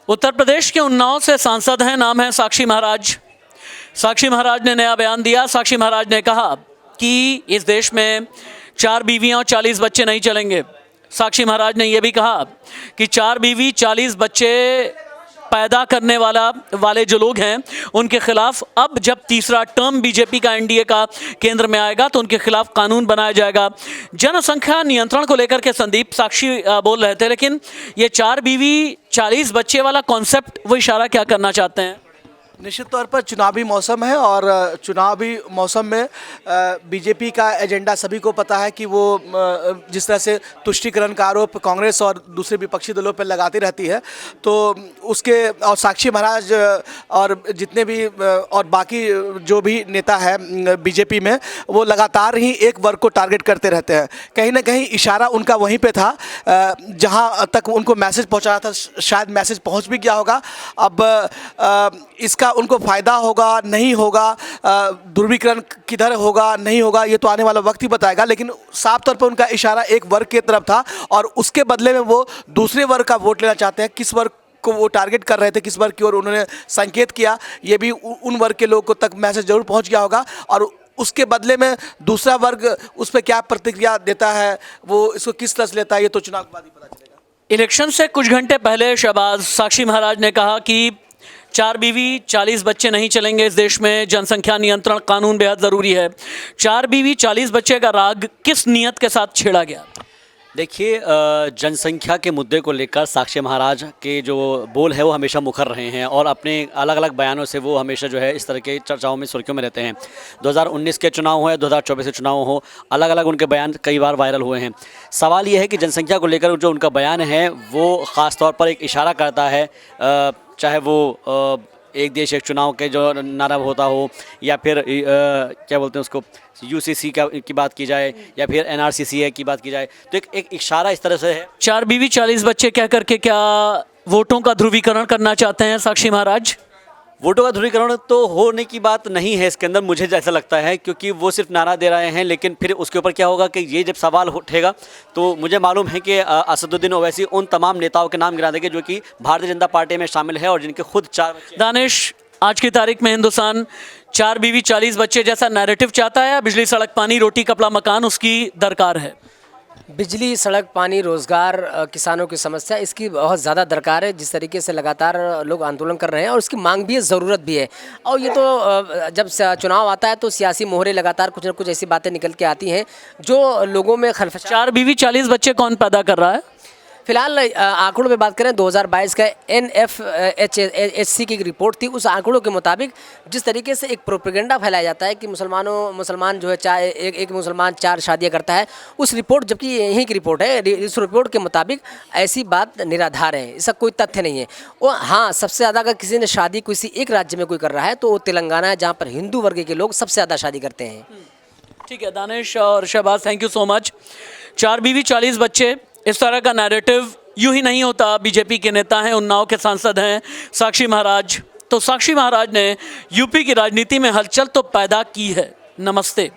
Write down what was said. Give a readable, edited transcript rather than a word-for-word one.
उत्तर प्रदेश के उन्नाव से सांसद हैं, नाम है साक्षी महाराज। साक्षी महाराज ने नया बयान दिया। साक्षी महाराज ने कहा कि इस देश में 4 बीवियां और 40 बच्चे नहीं चलेंगे। साक्षी महाराज ने यह भी कहा कि 4 बीवी 40 बच्चे पैदा करने वाले जो लोग हैं उनके खिलाफ अब जब तीसरा टर्म बीजेपी का एनडीए का केंद्र में आएगा तो उनके खिलाफ कानून बनाया जाएगा। जनसंख्या नियंत्रण को लेकर के संदीप साक्षी बोल रहे थे, लेकिन ये 4 बीवी 40 बच्चे वाला कॉन्सेप्ट वो इशारा क्या करना चाहते हैं? निश्चित तौर पर चुनावी मौसम है और चुनावी मौसम में बीजेपी का एजेंडा सभी को पता है कि वो जिस तरह से तुष्टीकरण का आरोप कांग्रेस और दूसरे विपक्षी दलों पर लगाती रहती है, तो उसके और साक्षी महाराज और जितने भी और बाकी जो भी नेता है बीजेपी में, वो लगातार ही एक वर्ग को टारगेट करते रहते हैं। कहीं ना कहीं इशारा उनका वहीं पे था जहां तक उनको मैसेज पहुंचाना था, शायद मैसेज पहुंच भी गया होगा। अब इसका उनको फ़ायदा होगा नहीं होगा, ध्रुवीकरण किधर होगा नहीं होगा, ये तो आने वाला वक्त ही बताएगा। लेकिन साफ तौर पर उनका इशारा एक वर्ग की तरफ था और उसके बदले में वो दूसरे वर्ग का वोट लेना चाहते हैं। किस वर्ग को वो टारगेट कर रहे थे, किस वर्ग की ओर उन्होंने संकेत किया, ये भी उन वर्ग के लोगों तक मैसेज जरूर पहुँच गया होगा। और उसके बदले में दूसरा वर्ग उस पर क्या प्रतिक्रिया देता है, वो इसको किस तरह से लेता है, ये तो चुनाव के बाद ही पता चलेगा। इलेक्शन से कुछ घंटे पहले शहबाज साक्षी महाराज ने कहा कि 4 बीवी 40 बच्चे नहीं चलेंगे इस देश में, जनसंख्या नियंत्रण कानून बेहद ज़रूरी है। 4 बीवी 40 बच्चे का राग किस नियत के साथ छेड़ा गया? देखिए, जनसंख्या के मुद्दे को लेकर साक्षी महाराज के जो बोल है वो हमेशा मुखर रहे हैं और अपने अलग अलग बयानों से वो हमेशा जो है इस तरह के चर्चाओं में सुर्खियों में रहते हैं। 2019 के चुनाव हो या 2024 के चुनाव हो, अलग अलग उनके बयान कई बार वायरल हुए हैं। सवाल ये है कि जनसंख्या को लेकर जो उनका बयान है वो ख़ास तौर पर एक इशारा करता है, चाहे वो एक देश एक चुनाव के जो नारा होता हो या फिर क्या बोलते हैं उसको यूसीसी की बात की जाए या फिर एनआरसीसी की बात की जाए, तो एक इशारा इस तरह से है। 4 बीवी 40 बच्चे कह करके क्या वोटों का ध्रुवीकरण करना चाहते हैं साक्षी महाराज? वोटों का ध्रुवीकरण तो होने की बात नहीं है इसके अंदर, मुझे जैसा लगता है, क्योंकि वो सिर्फ नारा दे रहे हैं। लेकिन फिर उसके ऊपर क्या होगा कि ये जब सवाल उठेगा तो मुझे मालूम है कि असदुद्दीन ओवैसी उन तमाम नेताओं के नाम गिरा देंगे जो कि भारतीय जनता पार्टी में शामिल है और जिनके खुद 4 बच्चे। दानिश, आज की तारीख में हिंदुस्तान 4 बीवी 40 बच्चे जैसा नैरेटिव चाहता है? बिजली सड़क पानी रोटी कपड़ा मकान उसकी दरकार है? बिजली सड़क पानी रोज़गार किसानों की समस्या इसकी बहुत ज़्यादा दरकार है। जिस तरीके से लगातार लोग आंदोलन कर रहे हैं और उसकी मांग भी है, ज़रूरत भी है। और ये तो जब चुनाव आता है तो सियासी मोहरे लगातार कुछ न कुछ ऐसी बातें निकल के आती हैं जो लोगों में खलफशां। 4 बीवी 40 बच्चे कौन पैदा कर रहा है? फिलहाल आंकड़ों पे बात करें, 2022 का NFHC की एक रिपोर्ट थी। उस आंकड़ों के मुताबिक जिस तरीके से एक प्रोपेगेंडा फैलाया जाता है कि मुसलमान जो है एक मुसलमान 4 शादियां करता है, उस रिपोर्ट, जबकि यही की रिपोर्ट है, इस रिपोर्ट के मुताबिक ऐसी बात निराधार है, इसका कोई तथ्य नहीं है। वो हाँ, सबसे ज़्यादा अगर किसी ने शादी किसी एक राज्य में कोई कर रहा है तो वो तेलंगाना है, जहाँ पर हिंदू वर्ग के लोग सबसे ज़्यादा शादी करते हैं। ठीक है दानिश और Shahbaz, thank you so much. 4 बीवी 40 बच्चे, इस तरह का नैरेटिव यूं ही नहीं होता। बीजेपी के नेता हैं, उन्नाव के सांसद हैं साक्षी महाराज। तो साक्षी महाराज ने यूपी की राजनीति में हलचल तो पैदा की है। नमस्ते।